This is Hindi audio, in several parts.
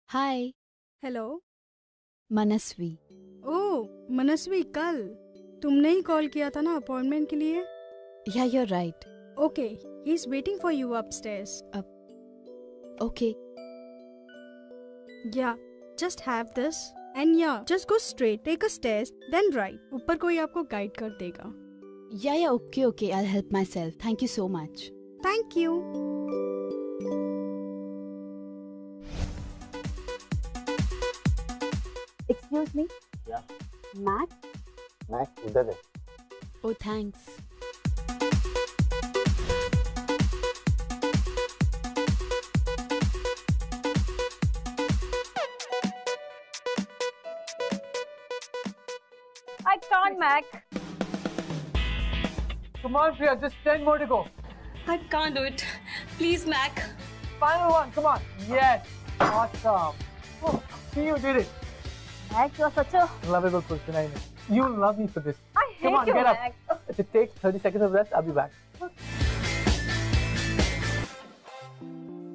हाय। हेलो। मनस्वी। ओह मनस्वी, कल तुमने ही कॉल किया था ना अपॉइंटमेंट के लिए? Yeah you are right. Okay, he is waiting for you upstairs. Okay. Yeah just have this and yeah just go straight, take a stairs then right. ऊपर कोई आपको गाइड कर देगा। Yeah okay okay, I will help myself. Thank you so much. Thank you. Excuse me, Yeah, Mac? Mac उधर है। Oh thanks. I can't, Mac. Come on, Priya, just 10 more to go. I can't do it. Please, Mac. Final one, come on. Yes, awesome. Oh, see, you did it. Mac, you are such a... Lovable person, I know. You'll love me for this. I hate Come on, you, get up. Mac. If it takes 30 seconds of rest, I'll be back.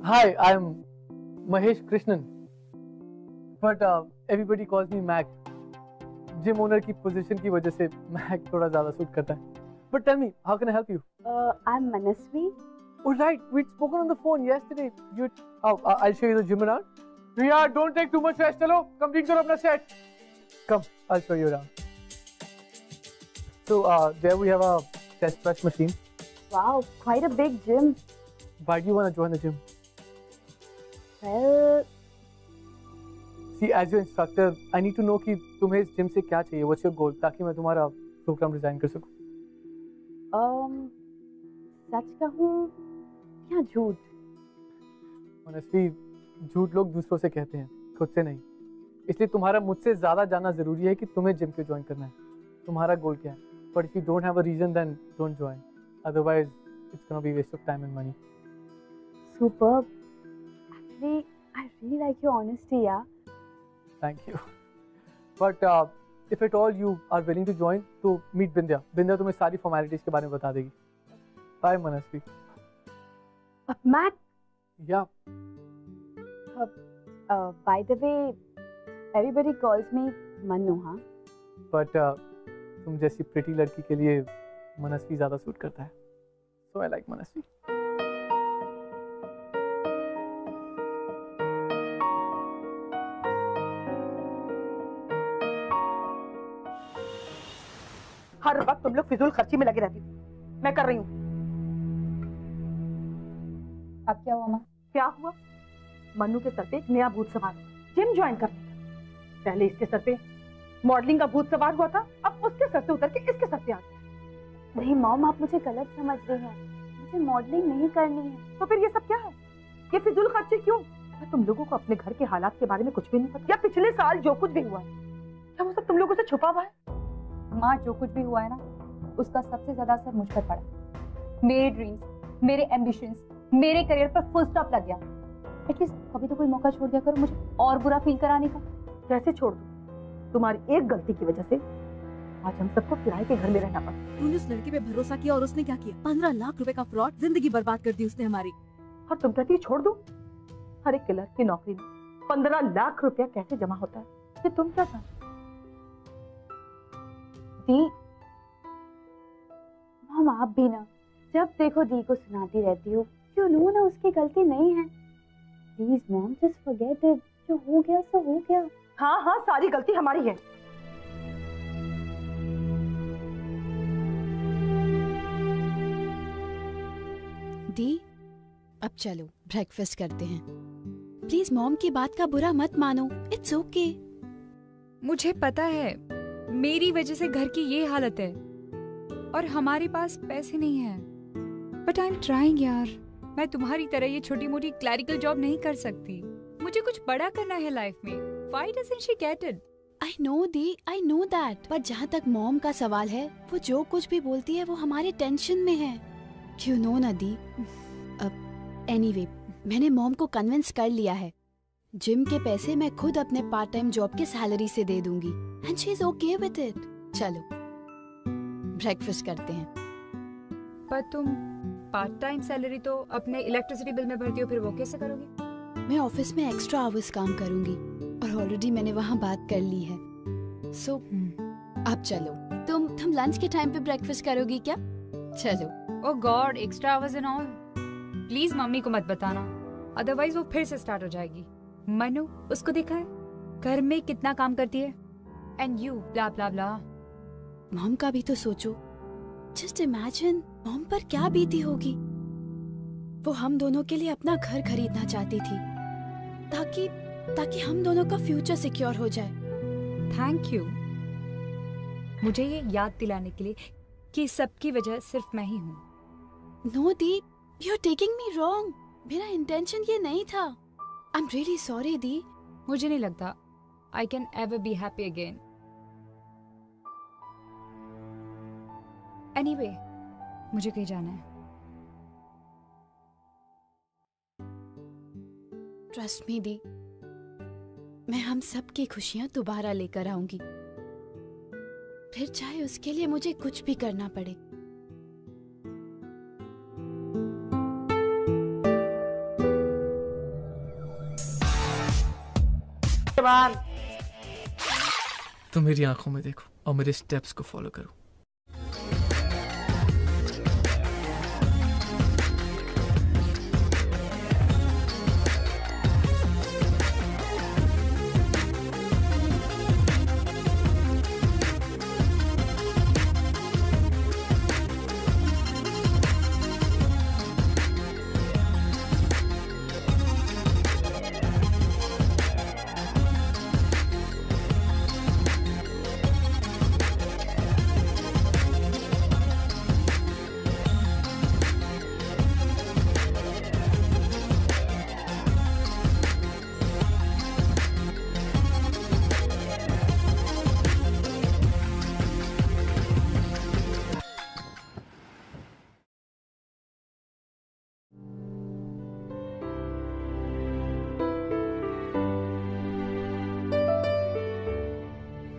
Hi, I'm Mahesh Krishnan. But everybody calls me Mac. Gym owner की पोजीशन की वजह से मैक थोड़ा ज्यादा सूट करता है. But tell me, how can I help you? I'm Manasvi. Oh right, we'd spoken on the phone yesterday. I'll show you the gym around. Priya, don't take too much rest. चलो, complete करो अपना set. Come, I'll show you around. So there we have a chest press machine. Wow, quite a big gym. Why do you want to join the gym? Well, See, as your instructor, I need to know कि तुम्हें इस जिम से क्या चाहिए. What's your goal? ताकि मैं तुम्हारा प्रोग्राम डिजाइन कर सकूं. सच कहूँ या झूठ? Honestly, झूठ लोग दूसरों से कहते हैं, खुद से नहीं. इसलिए तुम्हारा मुझसे ज्यादा जानना जरूरी है कि तुम्हें जिम क्यों ज्वाइन करना है. तुम्हारा गोल क्या है? But if you don't have a reason, then don't join. Otherwise, it's gonna be waste of time and money. Superb. Actually, I really like your honesty, yeah. Thank you. But if at all you are willing to join, तो meet Bindya. Bindya तुम्हें सारी formalities के बारे में बता देगी. Bye, Manasvi. Mac, Yeah. by the way, everybody calls me Manu, हाँ? But तुम जैसी pretty लड़की के लिए मनस्वी ज़्यादा सूट करता है. So I like मनस्वी. हर वक्त तुम लोग फिजूल खर्ची में लगे रहती हो. मैं कर रही हूँ. अब क्या हुआ माँ? क्या हुआ? मन्नू के सर पे एक नया भूत सवार हुआ, जिम ज्वाइन करने का. पहले इसके सर पे मॉडलिंग का भूत सवार हुआ था, अब उसके सर से उतर के इसके सर पे आ गया. नहीं मॉम, आप मुझे गलत समझ रही हैं. मुझे मॉडलिंग नहीं करनी है. तो फिर ये सब क्या है? ये फिजूल खर्ची क्यों? क्या तुम लोगों को अपने घर के हालात के बारे में कुछ भी नहीं पता? या पिछले साल जो कुछ भी हुआ है, क्या वो सब तुम लोगों से छुपा हुआ है? माँ, जो कुछ भी हुआ है ना, उसका सबसे ज्यादा असर मुझ पर पड़ा. मेरे ड्रीम्स, मेरे एम्बिशंस, मेरे करियर पर फुल स्टॉप लग गया. एटलीस्ट कभी तो कोई मौका छोड़ दिया करो मुझे और बुरा फील कराने का. कैसे छोड़ दूं? तुम्हारी एक गलती की वजह से आज हम सबको किराए के घर में रहना पड़ा. तूने उस लड़के पे भरोसा किया और उसने क्या किया? 15 लाख रुपए का फ्रॉड, जिंदगी बर्बाद कर दी उसने हमारी. और तुम कहती छोड़ दो? हर एक क्लर्क की नौकरी में 15 लाख रुपया कैसे जमा होता है, ये तुम क्या जानते? दी, मॉम आप भी ना जब देखो दी को सुनाती रहती हो. यू नो ना उसकी गलती नहीं है. Please mom, just forget it. जो हो गया सो हो गया. हाँ हाँ, सारी गलती हमारी है. दी, अब चलो ब्रेकफास्ट करते हैं. प्लीज मॉम की बात का बुरा मत मानो. It's okay. मुझे पता है मेरी वजह से घर की ये हालत है और हमारे पास पैसे नहीं हैं. बट आई एम ट्राइंग यार. मैं तुम्हारी तरह ये छोटी मोटी क्लरिकल जॉब नहीं कर सकती. मुझे कुछ बड़ा करना है लाइफ में. Why doesn't she get it? I know the, I know that. पर जहाँ तक मॉम का सवाल है, वो जो कुछ भी बोलती है वो हमारे टेंशन में है. क्यों नो ना दी. एनीवे, मैंने मॉम को कन्विंस कर लिया है. जिम के पैसे मैं खुद अपने पार्ट टाइम जॉब के सैलरी से दे दूंगी. And she is okay with it. चलो ब्रेकफास्ट करते हैं. पर तुम पार्ट टाइम सैलरी तो अपने इलेक्ट्रिसिटी बिल में भरती हो, फिर वो कैसे करोगे? मैं ऑफिस में एक्स्ट्रा आवर्स काम करूंगी और ऑलरेडी मैंने वहाँ बात कर ली है। सो अब चलो, तुम लंच के टाइम पे ब्रेकफास्ट करोगी क्या? चलो। Oh god, extra hours and all. Please mummy को मत बताना, अदरवाइज वो फिर से स्टार्ट हो जाएगी। मनु, उसको देखा है घर में कितना काम करती है, and you blah blah blah. Mom का भी तो सोचो। जस्ट इमेजिन मॉम पर क्या बीती होगी। वो हम दोनों के लिए अपना घर खरीदना चाहती थी ताकि हम दोनों का फ्यूचर सिक्योर हो जाए। थैंक यू मुझे ये याद दिलाने के लिए कि सबकी वजह सिर्फ मैं ही हूँ। No di, you are taking me wrong. मेरा इंटेंशन ये नहीं था। I am really sorry di. मुझे नहीं लगता I can ever be happy again. Anyway, मुझे कहीं जाना है। ट्रस्ट मी दी, मैं हम सब की खुशियां दोबारा लेकर आऊंगी, फिर चाहे उसके लिए मुझे कुछ भी करना पड़े। तुम मेरी आंखों में देखो और मेरे स्टेप्स को फॉलो करो।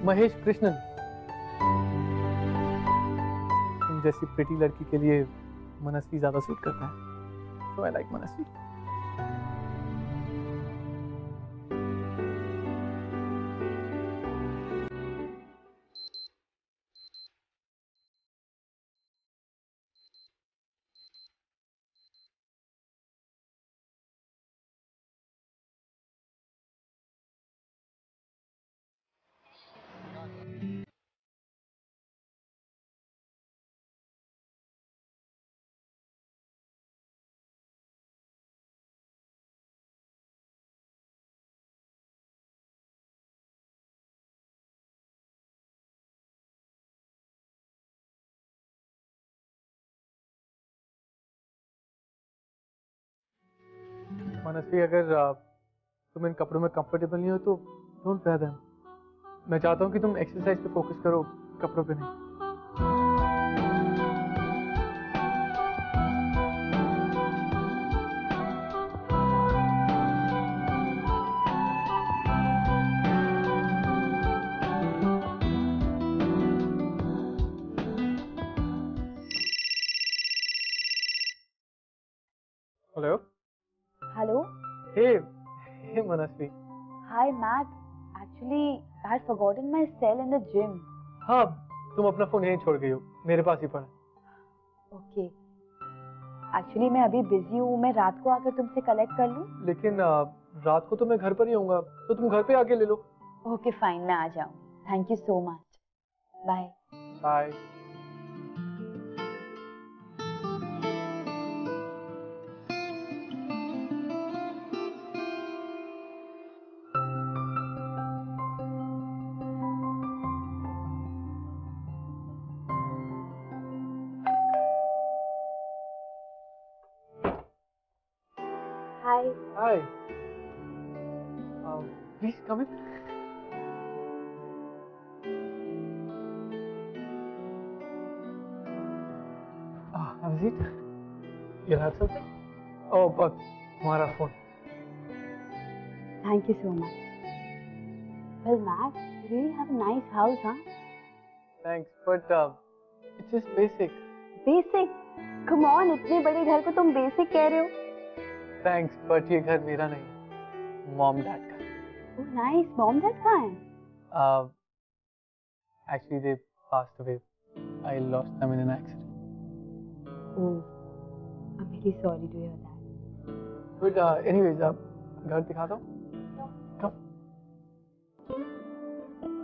महेश कृष्णन, तुम जैसी प्रिटी लड़की के लिए मनस्वी ज्यादा सूट करता है। सो आई लाइक मनस्वी। मनस्वी, अगर तुम इन कपड़ों में कंफर्टेबल नहीं हो तो डोंट वेयर देम। मैं चाहता हूँ कि तुम एक्सरसाइज पे फोकस करो, कपड़ों पे नहीं। Hello hello. Hey Manasvi. Hi Matt, actually I had forgotten my cell in the gym. हाँ, तुम अपना फोन यहीं छोड़ गई हो, मेरे पास ही पड़ा। ओके, एक्चुअली मैं अभी बिजी हूँ, मैं रात को आकर तुमसे कलेक्ट कर लूँ? लेकिन रात को तो मैं घर पर ही होऊंगा, तो तुम घर पे आके ले लो। ओके फाइन, मैं आ जाऊँ। Thank you so much. Bye bye. Hi. Hi. Please come in. Have a seat. You have something? Oh, but तुम्हारा phone. Thank you so much. Well, Matt, you really have a nice house, huh? Thanks, but it's just basic. Basic? Come on, इतने बड़े घर को तुम basic कह रहे हो? Thanks, but ये घर मेरा नहीं है। मॉम डैड का। ओह नाइस, मॉम डैड कहाँ हैं? Actually they passed away. I lost them in an accident. Oh, I'm really sorry to hear that. But anyways, घर दिखाता हूँ।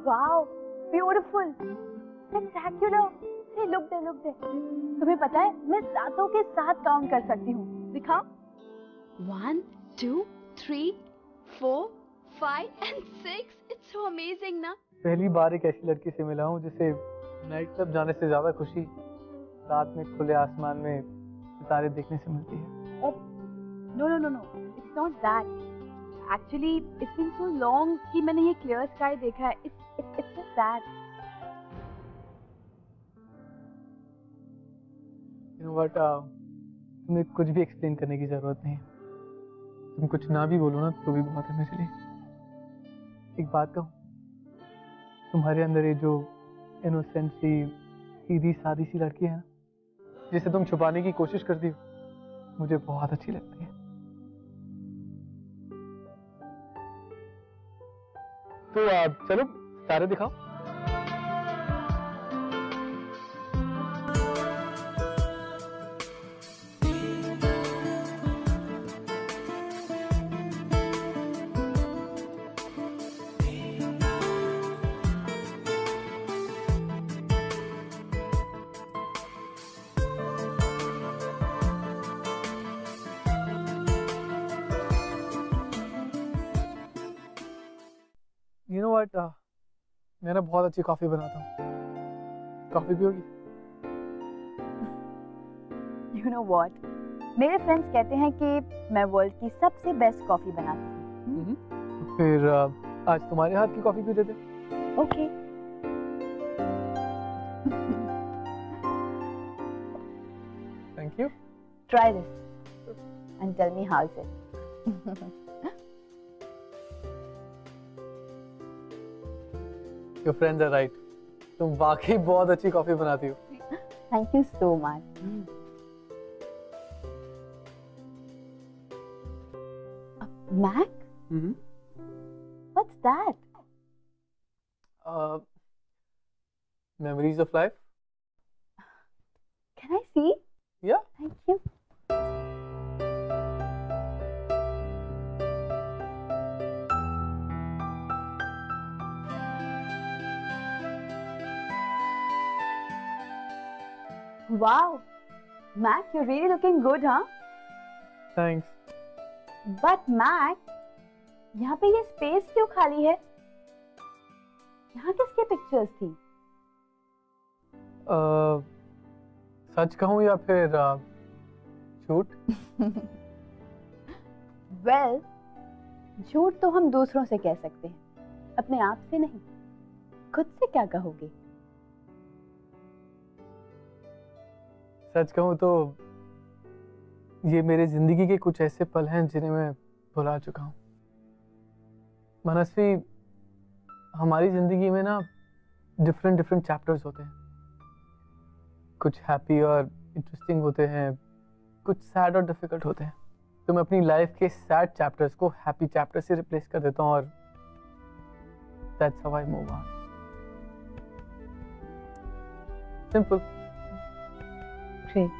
Wow, beautiful, spectacular. Hey, look there. तुम्हें पता है मैं सातों के साथ काउंट कर सकती हूँ। दिखाओ। 1, 2, 3, 4, 5 and 6. It's so amazing ना? पहली बार एक ऐसी लड़की से मिला हूँ जिसे नाइट क्लब जाने से ज्यादा खुशी रात में खुले आसमान में सितारे देखने से मिलती है। No, it's not that. Actually, it's been so long कि मैंने ये clear sky देखा है. It's just that. You know what? तुम्हें कुछ भी एक्सप्लेन करने की जरूरत नहीं है। तुम कुछ ना भी बोलो ना तो भी बहुत है मेरे लिए। एक बात कहूँ, तुम्हारे अंदर ये जो इनोसेंट सी सीधी सादी सी लड़की है ना, जिसे तुम छुपाने की कोशिश करती हो, मुझे बहुत अच्छी लगती है। तो चलो तारे दिखाओ। You know what? मैं ना बहुत अच्छी कॉफी बनाता हूँ। कॉफी पियोगी? You know what? मेरे फ्रेंड्स कहते हैं कि मैं वर्ल्ड की सबसे बेस्ट कॉफी बनाती हूँ। फिर आज तुम्हारे हाथ की कॉफी पी लेते। Okay. Thank you. Try this and tell me how's it. Your friends are right. तुम वाकई बहुत अच्छी कॉफी बनाती हो। Thank you so much. Mac? Mm-hmm. What's that? Memories of life. Can I see? Yeah. Thank you. Wow, Mac, you're really looking good, huh? Thanks. But Mac, यहाँ पे ये स्पेस क्यों खाली है? यहाँ किसके पिक्चर्स थी? सच कहूँ या फिर झूठ? Well, झूठ तो हम दूसरों से कह सकते हैं, अपने आप से नहीं। खुद से क्या कहोगे? सच कहूँ तो ये मेरे जिंदगी के कुछ ऐसे पल हैं जिन्हें मैं भुला चुका हूँ। मनस्वी, हमारी जिंदगी में ना डिफरेंट चैप्टर्स होते हैं। कुछ हैप्पी और इंटरेस्टिंग होते हैं, कुछ सैड और डिफिकल्ट होते हैं। तो मैं अपनी लाइफ के सैड चैप्टर्स को हैप्पी चैप्टर से रिप्लेस कर देता हूँ और that's how I move on. Simple. Great.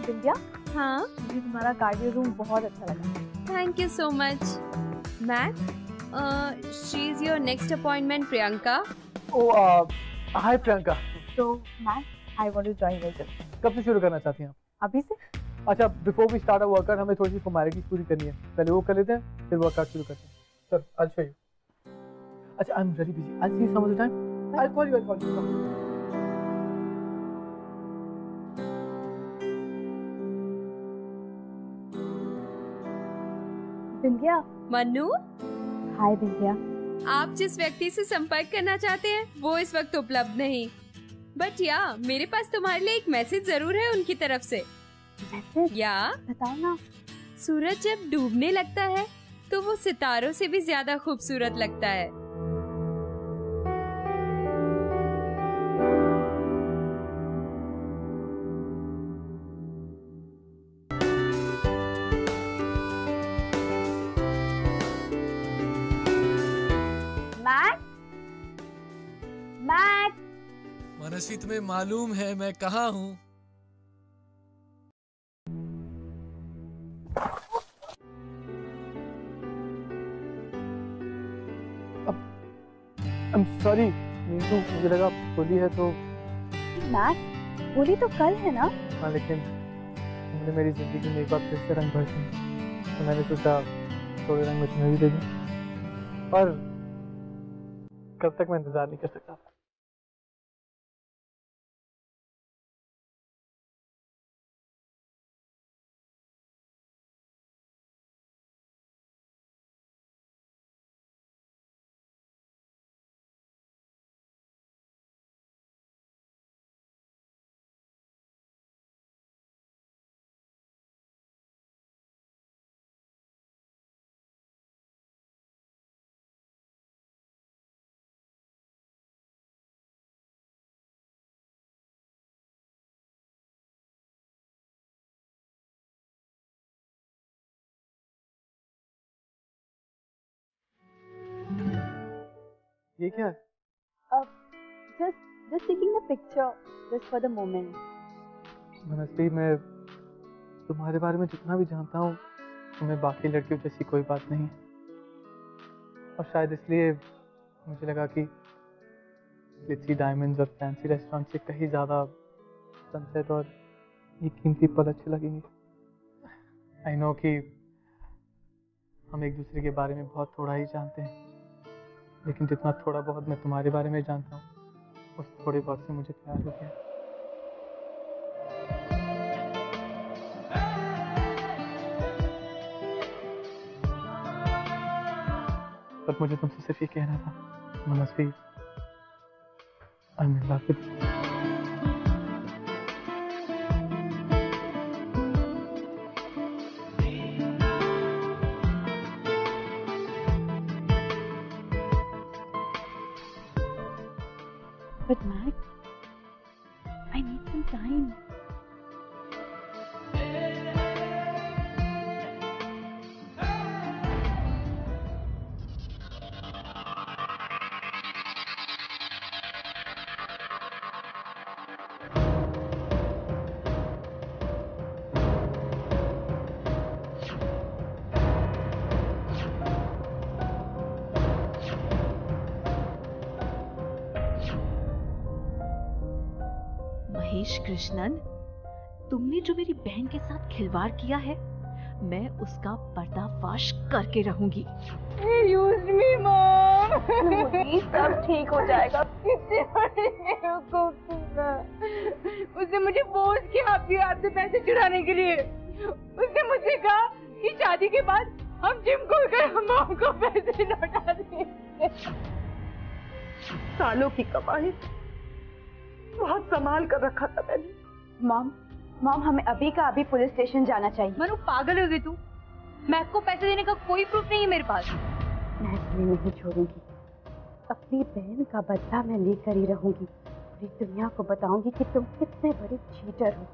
Vidya, हाँ, मुझे तुम्हारा कार्डियो रूम बहुत अच्छा लगा। Thank you so much. Mac, she is your next appointment Priyanka. Hi Priyanka. So, Mac, I want to join your gym. कब से शुरू करना चाहती हैं आप? अभी से? अच्छा, before we start a workout हमें थोड़ी सी फॉर्मेलिटीज पूरी करनी है। पहले वो कर लेते हैं, फिर वर्कआउट शुरू करते हैं। Sir, I'll show you. अच्छा, I'm very busy. I'll see you some other time. I'll call you. विद्या। मनु, हाय विद्या। आप जिस व्यक्ति से संपर्क करना चाहते हैं वो इस वक्त उपलब्ध नहीं, बट या मेरे पास तुम्हारे लिए एक मैसेज जरूर है उनकी तरफ से। मैसेज? या बताओ ना। सूरज जब डूबने लगता है तो वो सितारों से भी ज्यादा खूबसूरत लगता है। मनस्वी, तुम्हें मालूम है मैं कहाँ हूँ? I'm sorry, नीतू, मुझे लगा होली है तो। मैक, होली तो कल है ना? हाँ, लेकिन तुमने मेरी जिंदगी में एक बार फिर से रंग भर दिए, तो मैंने सोचा थोड़े रंग में तुम्हें भी दे दूं। और कब तक मैं इंतजार नहीं कर सकता। ये क्या है? Just taking the picture, just for the moment. मनस्वी, मैं तुम्हारे बारे में जितना भी जानता हूँ, तुम्हें बाकी लड़कियों जैसी कोई बात नहीं है। और शायद इसलिए मुझे लगा कि ग्लिटरी डायमंड्स और फैंसी रेस्टोरेंट से कहीं ज़्यादा सनसेट और ये कीमती पल अच्छे लगेंगे। आई नो कि हम एक दूसरे के बारे में बहुत थोड़ा ही जानते हैं, लेकिन जितना थोड़ा बहुत मैं तुम्हारे बारे में जानता हूँ, उस थोड़े बहुत से मुझे प्यार हो गया। पर मुझे तुमसे सिर्फ ये कहना था, Manasvi, I am in love with you. But Mac, I need some time. Mahesh Krishnan, तुमने जो मेरी बहन के साथ खिलवाड़ किया है, मैं उसका पर्दाफाश करके रहूंगी। Excuse me, Mom. सब ठीक हो जाएगा। कितने बड़ी बेवकूफ थी मैं। उसने मुझे फोर्स किया आपके हाथ से पैसे चुराने के लिए। उसने मुझसे कहा कि शादी के बाद हम जिम खोलकर मॉम को पैसे लौटा देंगे। सालों की कमाई बहुत संभाल कर रखा था मैंने। मॉम, हमें अभी का अभी पुलिस स्टेशन जाना चाहिए। मनु, पागल हो गई तू? मैक को पैसे देने का कोई प्रूफ नहीं है मेरे पास। मैं तुम्हें नहीं छोड़ूंगी। अपनी बहन का बदला मैं लेकर ही रहूंगी। पूरी दुनिया को बताऊंगी कि तुम कितने बड़े चीटर हो।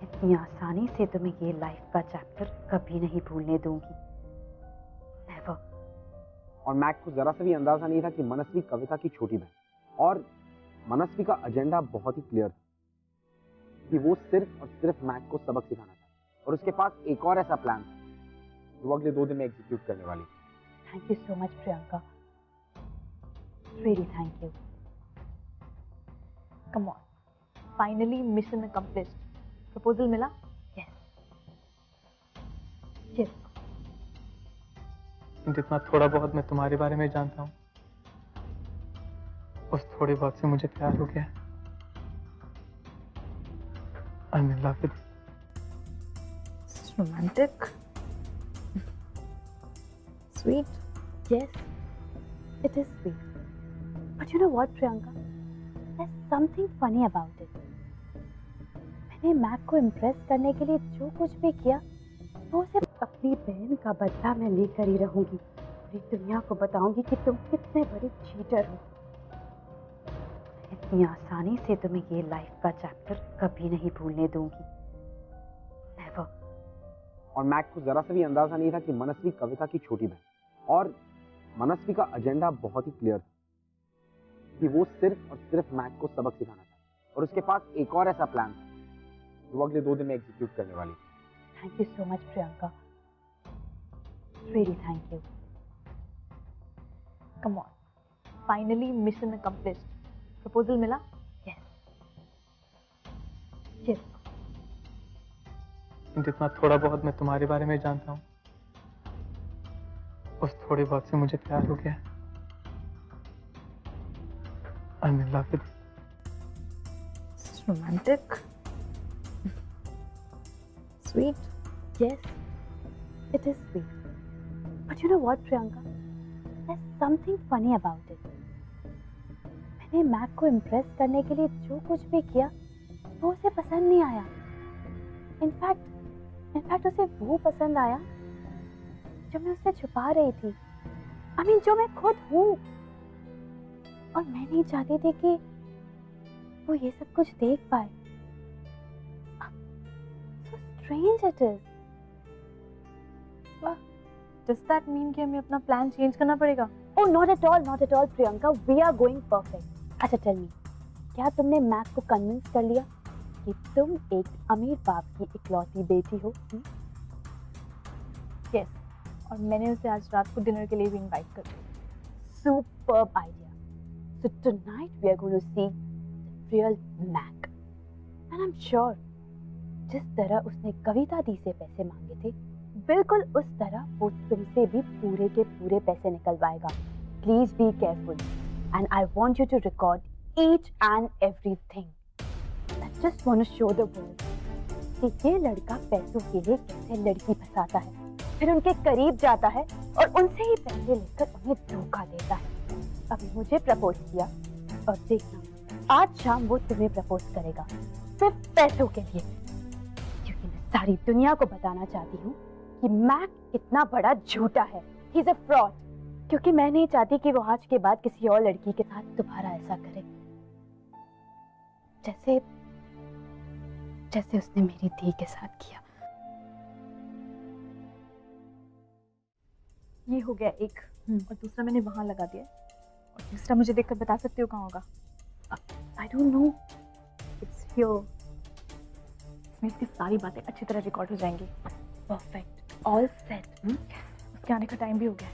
इतनी आसानी से तुम्हें ये लाइफ का चैप्टर कभी नहीं भूलने दूंगी। Never. और मैक को जरा सा भी अंदाजा नहीं था कि मनस्वी कविता की छोटी बहन, और मनस्वी का एजेंडा बहुत ही क्लियर था कि वो सिर्फ और सिर्फ मैक को सबक सिखाना था, और उसके पास एक और ऐसा प्लान था जो अगले 2 दिन में एग्जीक्यूट करने वाली थी। Thank you so much Priyanka, really thank you. Come on, finally mission accomplished. Proposal मिला? यस। जितना थोड़ा बहुत मैं तुम्हारे बारे में जानता हूँ, उस थोड़े बहुत से मुझे प्यार हो गया। आई am in love with you. Romantic, sweet. Yes, it is sweet. But you know what, Priyanka? There's something funny about it. मैंने मैक को इम्प्रेस करने के लिए जो कुछ भी किया, वो सिर्फ अपनी बहन का बदला मैं लेकर ही रहूंगी। पूरी दुनिया को बताऊंगी कि तुम कितने बड़े चीटर हो। इतनी आसानी से तुम्हें ये लाइफ का चैप्टर कभी नहीं भूलने दूंगी। Never. और मैक को जरा सा भी अंदाजा नहीं था कि मनस्वी कविता की छोटी बहन, और मनस्वी का एजेंडा बहुत ही क्लियर था कि वो सिर्फ और सिर्फ मैक को सबक सिखाना चाहता और उसके पास एक और ऐसा प्लान था जो वो अगले 2 दिन में एग्जीक्यूट करने वाली थी। Thank you so much Priyanka, really thank you. Come on, finally mission accomplished. Proposal मिला? यस। जितना थोड़ा बहुत मैं तुम्हारे बारे में जानता हूँ, उस थोड़े बहुत से मुझे प्यार हो गया। I'm in love with you. It's romantic. Sweet. Yes, it is sweet. But you know what, Priyanka? There's something funny about it. मैंने मैक को इम्प्रेस करने के लिए जो कुछ भी किया, वो उसे पसंद नहीं आया। इनफैक्ट उसे वो पसंद आया जो मैं उससे छुपा रही थी। I mean, जो मैं खुद हूँ। और मैं नहीं चाहती थी कि वो ये सब कुछ देख पाए। So strange it is. Does that mean कि हमें अपना प्लान चेंज करना पड़ेगा? Oh, not at all, Priyanka. We are going perfect. अच्छा, tell me, क्या तुमने मैक को कन्विंस कर लिया कि तुम एक अमीर बाप की इकलौती बेटी हो? Yes. और मैंने उसे आज रात को डिनर के लिए भी इनवाइट कर दिया। Superb idea. So tonight we are going to see the real Mac. And I'm sure जिस तरह उसने कविता दी से पैसे मांगे थे, बिल्कुल उस तरह वो तुमसे भी पूरे के पूरे पैसे निकलवाएगा। Please be careful. And I want you to record each and everything. I just want to show the world कि ये लड़का पैसों के लिए कैसे लड़की फंसाता है, फिर उनके करीब जाता है और उनसे ही पैसे लेकर उन्हें धोखा देता है। अभी मुझे प्रपोज किया और देखना आज शाम वो तुम्हें प्रपोज करेगा, सिर्फ पैसों के लिए। क्योंकि मैं सारी दुनिया को बताना चाहती हूँ कि मैक कितना बड़ा झूठा है। He is a fraud. क्योंकि मैं नहीं चाहती कि वो आज के बाद किसी और लड़की के साथ दोबारा ऐसा करे, जैसे उसने मेरी धी के साथ किया। ये हो गया एक, और दूसरा मैंने वहां लगा दिया, और तीसरा मुझे देखकर बता सकते हो कहाँ होगा? I don't know. It's here. इसमें इसकी सारी बातें अच्छी तरह रिकॉर्ड हो जाएंगी। Perfect, all set. उसके आने का टाइम भी हो गया।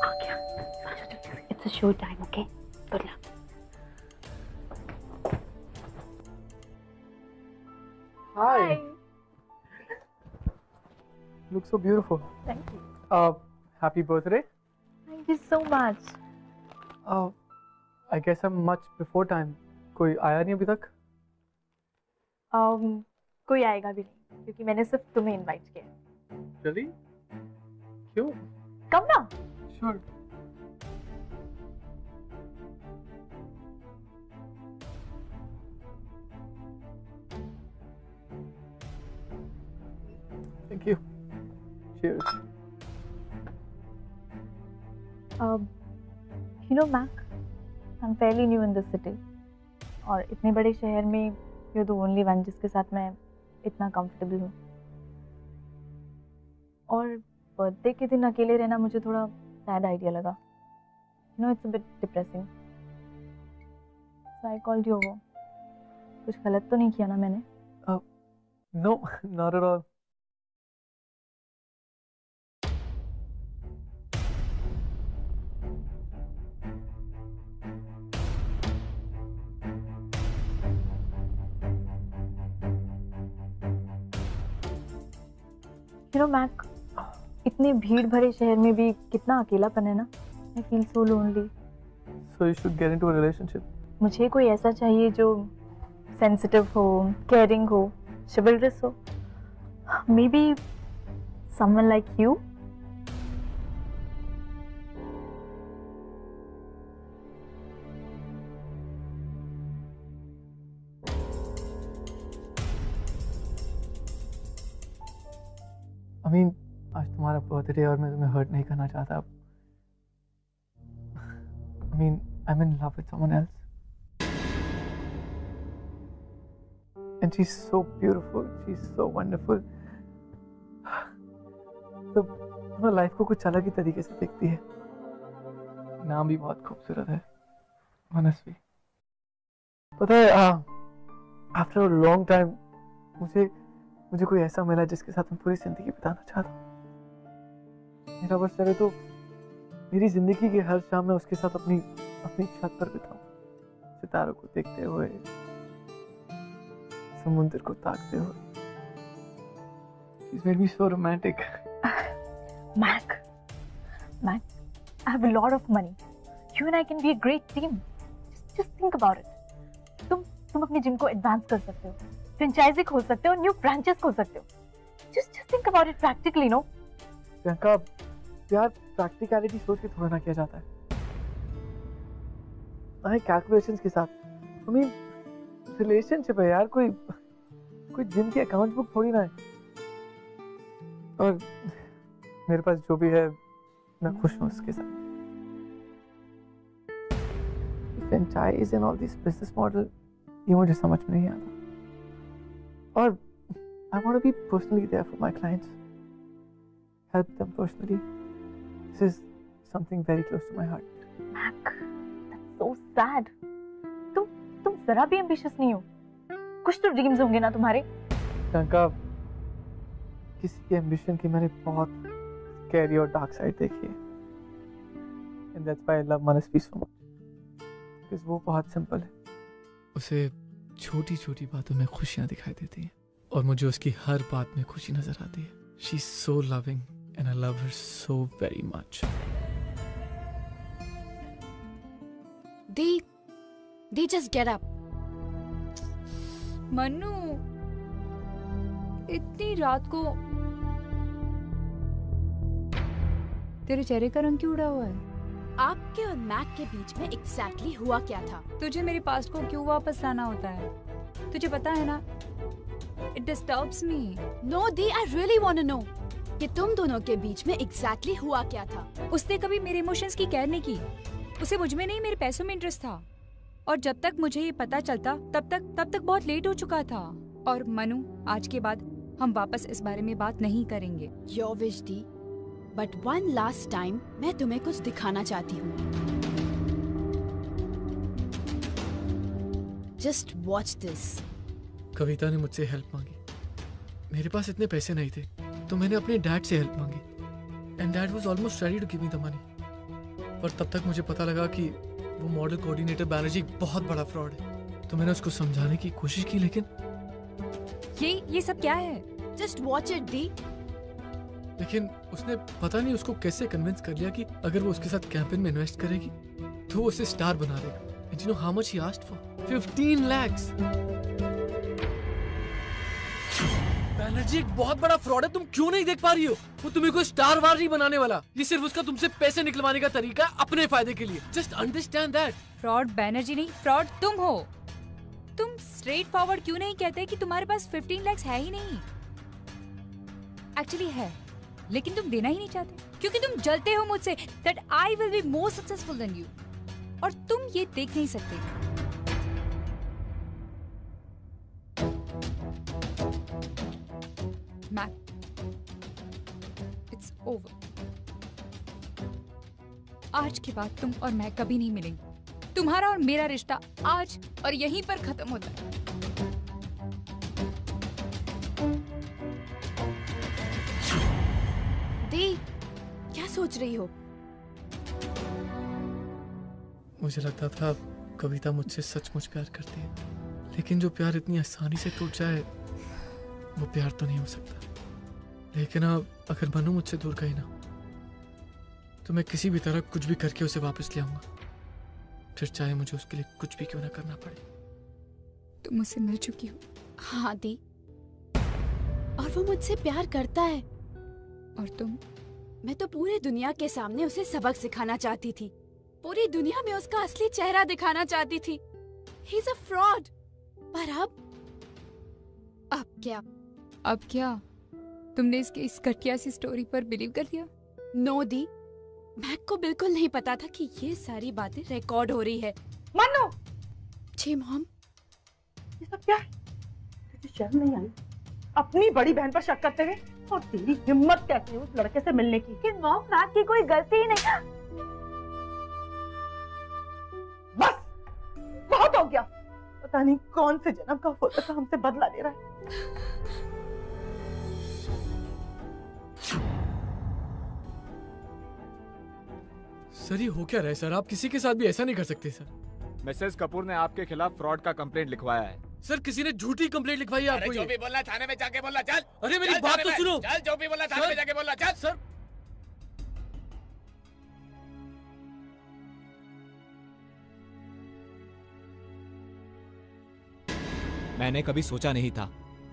आ गया। It's a show time, okay? Good luck. Hi. Look so beautiful. Thank you. Happy birthday. Thank you so much. I guess I'm much before time. कोई आया नहीं अभी तक? कोई आएगा भी नहीं, क्योंकि मैंने सिर्फ तुम्हें इनवाइट किया है। Really? क्यों? कम ना? Sure. Thank you. Cheers. You know, Mac, I'm fairly new in this city. और इतने बड़े शहर में you're the only one जिसके साथ मैं इतना comfortable हूँ। और बर्थडे के दिन अकेले रहना मुझे थोड़ा sad idea लगा। You know, it's a bit depressing. So I called you over. कुछ गलत तो नहीं किया ना मैंने? No, not at all. You know, Mac, इतने भीड़ भरे शहर में भी कितना अकेलापन है ना? I feel so lonely. So you should get into a relationship. मुझे कोई ऐसा चाहिए जो sensitive हो, caring हो, chivalrous हो. Maybe someone like you. I mean, आज तुम्हारा बर्थडे और मैं तुम्हें हर्ट नहीं करना चाहता। I mean, I'm in love with someone else. And she's so beautiful. She's so wonderful. तो लाइफ को कुछ अलग ही तरीके से देखती है। नाम भी बहुत खूबसूरत है, मनस्वी। पता है, आफ्टर अ लॉन्ग टाइम मुझे कोई ऐसा मिला जिसके साथ मैं पूरी जिंदगी बिताना चाहता हूँ। मेरा बस चले तो मेरी जिंदगी की हर शाम में उसके साथ अपनी छत पर बिताऊं, सितारों को देखते हुए, समुद्र को ताकते हुए। She's made me so romantic. Mac, I have a lot of money. You and I can be a great team. Just think about it. तुम अपने जिम को एडवांस कर सकते हो, फ्रेंचाइजी खोल सकते हो, न्यू ब्रांचेस खोल सकते हो. Just think about it practically, no? Priyanka, प्यार प्रैक्टिकलिटी सोच के थोड़ा ना किया जाता है, ना कैलकुलेशंस के साथ. I mean, रिलेशनशिप है यार, कोई जिम की अकाउंट बुक थोड़ी ना है. और मेरे पास जो भी है मैं खुश हूँ उसके साथ. Franchise and all this business model ये मुझे समझ में नहीं आता. और I want to be personally there for my clients, help them personally. This is something very close to my heart. Mac, that's so sad. तुम जरा भी ambitious नहीं हो. कुछ तो ड्रीम्स होंगे ना तुम्हारे. प्रियंका, किसी की एम्बिशन की मैंने बहुत स्कैरी और डार्क साइड देखी है. And that's why I love Manasvi so much. Because वो बहुत सिंपल है. उसे छोटी छोटी बातों में खुशियाँ दिखाई देती हैं और मुझे उसकी हर बात में खुशी नजर आती है. She's so loving and I love her so very much. They just get up. Mannu, इतनी रात को तेरे चेहरे का रंग क्यों उड़ा हुआ है? आपके और मैक के बीच में एग्जैक्टली हुआ क्या था? तुझे मेरे पास्ट को क्यों वापस लाना होता है? तुझे पता है ना, it disturbs me. No, Dee, I really want to know कि तुम दोनों के बीच में एग्जैक्टली हुआ क्या था? उसने कभी मेरे इमोशंस की केयर नहीं की. उसे मुझ में नहीं, मेरे पैसों में इंटरेस्ट था. और जब तक मुझे ये पता चलता तब तक बहुत लेट हो चुका था. और मनु, आज के बाद हम वापस इस बारे में बात नहीं करेंगे. Your wish, Dee. But one last time, मैं तुम्हें कुछ दिखाना चाहती हूँ. Just watch this. कविता ने मुझसे हेल्प मांगी. मेरे पास इतने पैसे नहीं थे, तो मैंने अपने डैड से हेल्प मांगी. And Dad was almost ready to give me the money. पर तब तक मुझे पता लगा कि वो मॉडल कोऑर्डिनेटर बैनर्जी एक बहुत बड़ा फ्रॉड है. तो मैंने उसको समझाने की कोशिश की, लेकिन ये सब क्या है? Just watch it, Dee. लेकिन उसने पता नहीं उसको कैसे कन्विंस कर लिया कि अगर वो उसके साथ कैंपेन में इन्वेस्ट करेगी तो वो उसे स्टार बना देगा. And you know how much he asked for? 15 lakhs. Banerjee एक बहुत बड़ा फ्रॉड है, तुम क्यों नहीं देख पा रही हो? वो तुम्हें कोई स्टार वार नहीं बनाने वाला. ये सिर्फ उसका तुमसे पैसे निकलवाने का तरीका है अपने फायदे के लिए. Just understand that. Fraud Banerjee नहीं, फ्रॉड तुम हो. तुम स्ट्रेट फॉरवर्ड क्यों नहीं कहते कि तुम्हारे पास 15 lakhs है ही नहीं? एक्चुअली है, लेकिन तुम देना ही नहीं चाहते क्योंकि तुम जलते हो मुझसे that I will be more successful than you. और तुम ये देख नहीं सकते. Mac, it's over. आज के बाद तुम और मैं कभी नहीं मिलेंगे. तुम्हारा और मेरा रिश्ता आज और यहीं पर खत्म होता है. दी, क्या सोच रही हो? मुझे लगता था कविता मुझसे सचमुच प्यार करती है, लेकिन जो प्यार इतनी आसानी से टूट जाए वो प्यार तो नहीं हो सकता. लेकिन अब अगर मनु मुझसे दूर गई ना, तो मैं किसी भी तरह कुछ भी करके उसे वापस ले आऊंगा, फिर चाहे मुझे उसके लिए कुछ भी क्यों ना करना पड़े. तुम मुझसे मिल चुकी हो. हाँ दी, और वो मुझसे प्यार करता है. और तुम? मैं तो पूरी दुनिया के सामने उसे सबक सिखाना चाहती थी. पूरी दुनिया में उसका असली चेहरा दिखाना चाहती थी. He is a fraud. पर अब क्या? अब क्या? तुमने इसके इस घटिया सी स्टोरी पर बिलीव कर दिया? नो दी, मैक को बिल्कुल नहीं पता था कि ये सारी बातें रिकॉर्ड हो रही है. मन्नू! जी मॉम. ये सब क्या है? तुझे शर्म नहीं आई अपनी बड़ी बहन पर शक करते हुए? और तेरी हिम्मत कैसी है उस लड़के से मिलने की? कि मॉम, मैक की कोई गलती ही नहीं. पता नहीं कौन से जन्म का होता था हमसे बदला ले रहा है। सर ये हो क्या रहा है सर? आप किसी के साथ भी ऐसा नहीं कर सकते सर। मिसेस कपूर ने आपके खिलाफ फ्रॉड का कंप्लेंट लिखवाया है। सर किसी ने झूठी कंप्लेंट लिखवाई है आपको? जो भी बोलना थाने में जाके बोलना, चल। अरे मेरी बात तो सुनो। चल, जो भी बोलना थाने में जाके बोलना, चल। सर मैंने कभी सोचा नहीं था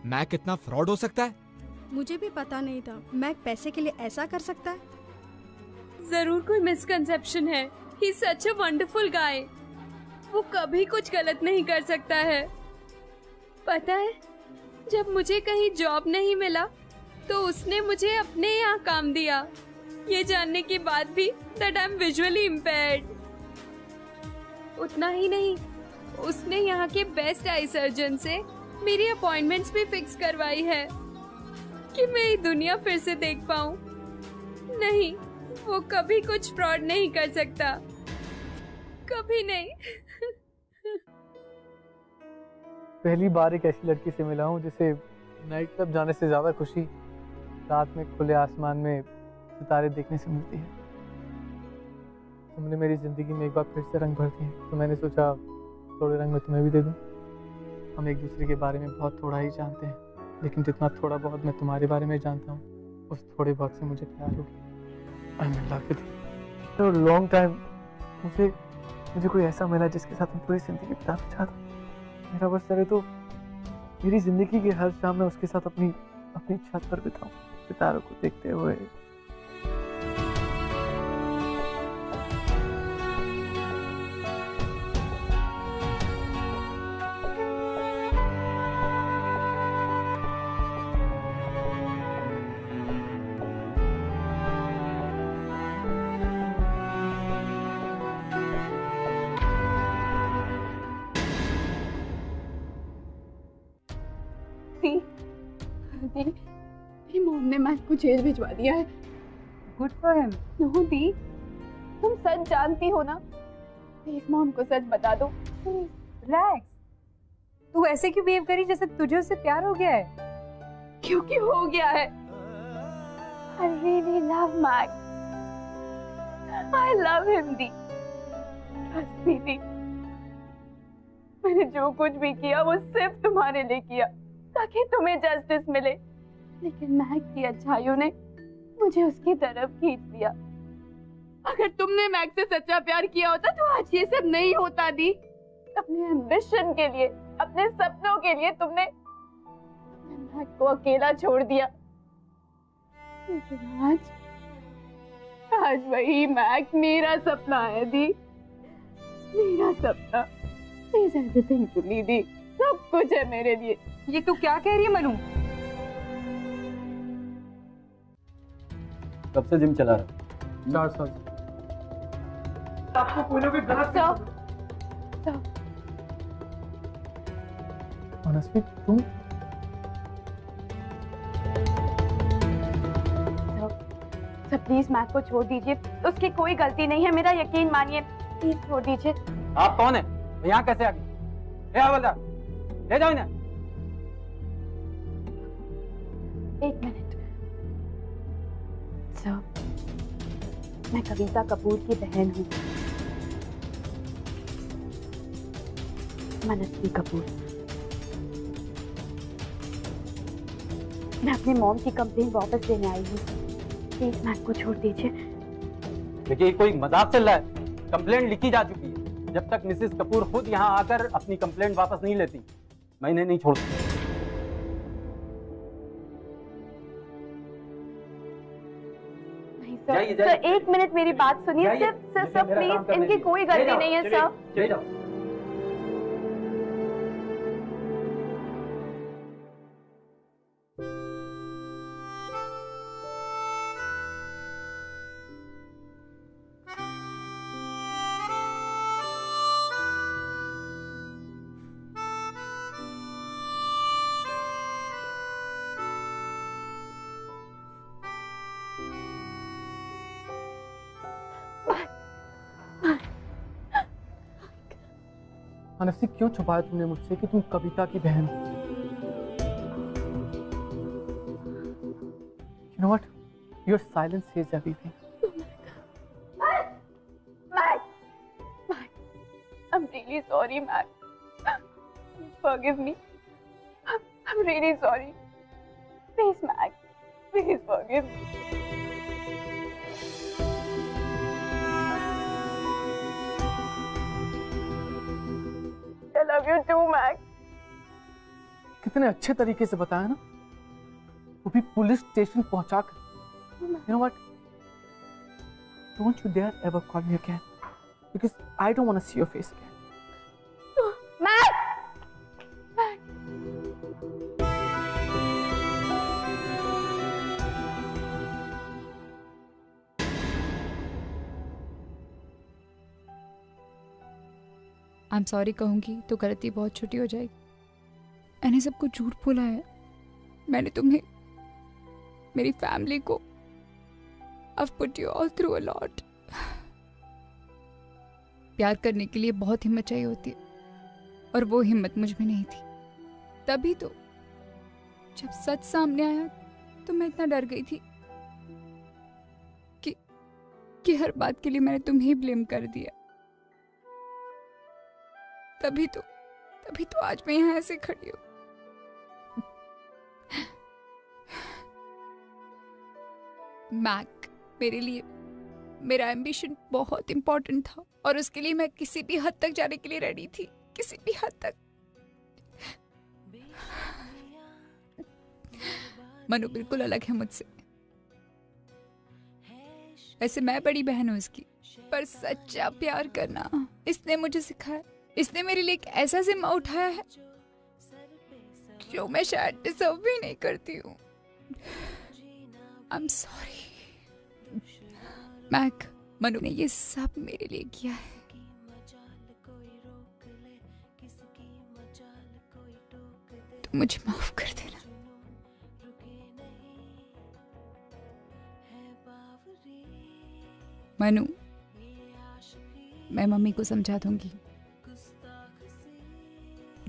मैक कितना फ्रॉड हो सकता है। मुझे भी पता नहीं था मैक पैसे के लिए ऐसा कर सकता है। जरूर कोई मिसकंसेप्शन है। ही सच अ वंडरफुल गाय। वो कभी कुछ गलत नहीं कर सकता है। पता है, जब मुझे कहीं जॉब नहीं मिला तो उसने मुझे अपने यहाँ काम दिया, ये जानने के बाद भी that I am visually impaired. उतना ही नहीं, उसने यहाँ के बेस्ट आई सर्जन से मेरी अपॉइंटमेंट्स भी फिक्स करवाई है कि मैं ये दुनिया फिर से देख पाऊँ। नहीं, वो कभी कुछ फ्रॉड नहीं कर सकता, कभी नहीं। पहली बार एक ऐसी लड़की से मिला हूँ जिसे नाइट क्लब जाने से ज्यादा खुशी रात में खुले आसमान में सितारे देखने से मिलती है। तुमने मेरी जिंदगी में एक बार फिर से रंग भर दिए, तो मैंने सोचा थोड़े रंग मैं तुम्हें भी दे दूं। हम एक दूसरे के बारे में बहुत थोड़ा ही जानते हैं, लेकिन जितना थोड़ा बहुत मैं तुम्हारे बारे में जानता हूँ उस थोड़े बहुत से मुझे प्यार हो गया। आई am in love with you. For a long time मुझे कोई ऐसा मिला जिसके साथ मैं पूरी जिंदगी बिताना चाहता हूँ। मेरा बस करे तो मेरी जिंदगी की हर शाम में उसके साथ अपनी छत पर बिताऊं, सितारों को देखते हुए। मेरी मॉम ने मैक को जेल भिजवा दिया है। Good for him. Know the, तुम सच जानती हो ना? प्लीज मॉम को सच बता दो। रिलैक्स। तू ऐसे क्यों बिहेव करी जैसे तुझे उससे प्यार हो गया है? क्योंकि हो गया है। I really love Mac. I love him, the. Trust me, दी। मैंने जो कुछ भी किया वो सिर्फ तुम्हारे लिए किया, ताकि तुम्हें जस्टिस मिले। लेकिन मैक की अच्छाइयों ने मुझे उसकी तरफ खींच लिया। अगर तुमने मैक से सच्चा प्यार किया होता तो आज ये सब नहीं होता दी। अपने एम्बिशन के लिए, अपने सपनों के लिए तुमने मैक को अकेला छोड़ दिया। लेकिन आज वही मैक मेरा सपना है दी, मेरा सपना। He's everything to me, दी। सब कुछ है मेरे लिए। ये तू क्या कह रही है मनु? कब से जिम चला रहा? 4 साल। आपको कोई ना कोई गलत मनस्वी, तुम सर प्लीज मैक को छोड़ दीजिए, उसकी कोई गलती नहीं है, मेरा यकीन मानिए। प्लीज छोड़ दीजिए। आप कौन है? यहाँ कैसे आ गई? ले हवलदार, ले जाओ इन्हें। एक मिनट सर, मैं कविता कपूर की बहन हूँ, मनस्वी कपूर। मैं अपने मॉम की कंप्लेंट वापस लेने आई हूँ। प्लीज मैक को छोड़ दीजिए। देखिए कोई मजाक चल रहा है। कंप्लेंट लिखी जा चुकी है। जब तक मिसेस कपूर खुद यहाँ आकर अपनी कंप्लेंट वापस नहीं लेती, मैं इन्हें नहीं छोड़ता। सर एक मिनट मेरी बात सुनिए। सर प्लीज, इनकी कोई गलती नहीं है सर। मनस्वी क्यों छुपाया तुमने मुझसे कि तुम कविता की बहन हो? You know what? Your silence says everything. Mac! I'm really sorry, Mac. Forgive me. I'm really sorry. Please, Mac. Please forgive me. I love you too, Mac. कितने अच्छे तरीके से बताया ना, वो भी पुलिस स्टेशन पहुंचाकर। You know what? Don't you dare ever call me again, because I don't want to see your face again. Mac! I'm sorry कहूँगी तो गलती बहुत छोटी हो जाएगी। मैंने सबको झूठ बोला है। मैंने तुम्हें, मेरी फैमिली को, I've put you all through a lot. प्यार करने के लिए बहुत हिम्मत चाहिए होती है और वो हिम्मत मुझ में नहीं थी। तभी तो जब सच सामने आया तो मैं इतना डर गई थी कि हर बात के लिए मैंने तुम्हें ब्लेम कर दिया। तभी तो आज मैं यहाँ ऐसे खड़ी हूँ। मैक मेरे लिए, मेरा एम्बिशन बहुत इंपॉर्टेंट था और उसके लिए मैं किसी भी हद तक जाने के लिए रेडी थी, किसी भी हद तक। मनु बिल्कुल अलग है मुझसे। वैसे मैं बड़ी बहन हूँ इसकी, पर सच्चा प्यार करना इसने मुझे सिखाया। इसने मेरे लिए एक ऐसा जिम्मा उठाया है जो मैं शायद डिजर्व भी नहीं करती हूँ। I'm sorry. मैक, मनु ने ये सब मेरे लिए किया है। तो मुझे माफ कर देना। मनु, मैं मम्मी को समझा दूंगी।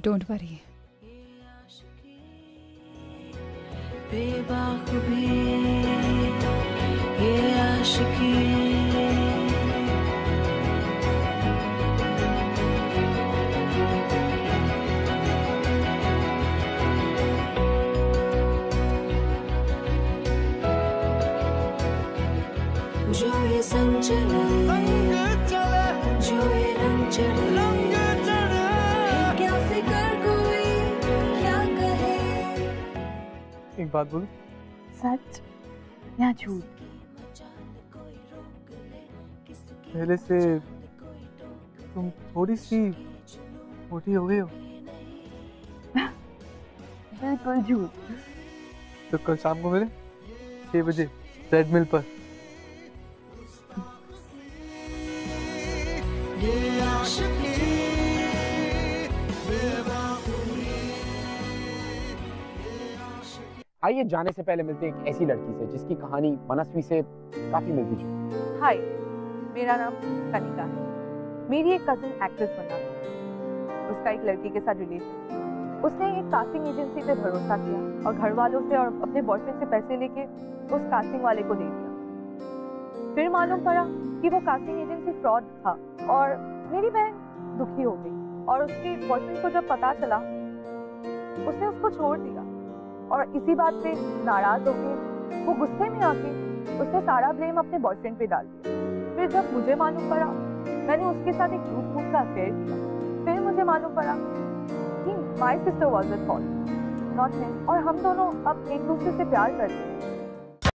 Don't worry. बेबाखुबी ये आशिकी जो ये संग चले जो ये रंग चढ़े क्या फिक्र कोई क्या कहे। एक बात बोलूं? सच या झूठ? पहले से तुम थोड़ी सी मोटी हो गई हो। बिल्कुल झूठ। तो कल शाम को मिले 6 बजे ट्रेडमिल पर। आइए जाने से पहले मिलते हैं एक ऐसी लड़की से जिसकी कहानी मनस्वी से काफी मिलती जुलती। हाय, मेरा नाम कनिका है। मेरी एक कजिन एक्ट्रेस बनना था। उसका एक लड़की के साथ रिलेशन। उसने एक कास्टिंग एजेंसी पे भरोसा किया और घर वालों से और अपने बॉयफ्रेंड से पैसे लेके उस कास्टिंग वाले को दे दिया। फिर मालूम पड़ा कि वो कास्टिंग एजेंसी फ्रॉड था और मेरी बहन दुखी हो गई और उसके बॉयफ्रेंड को जब पता चला उसने उसको छोड़ दिया और इसी बात पे नाराज होकर वो गुस्से में आके उसने सारा ब्लेम अपने बॉयफ्रेंड पे डाल दिया। फिर जब मुझे मालूम पड़ा, मैंने उसके साथ एक झूठ का अफेयर किया। फिर मुझे मालूम पड़ा कि my sister was at fault, not him, और हम दोनों अब एक दूसरे से प्यार करते हैं।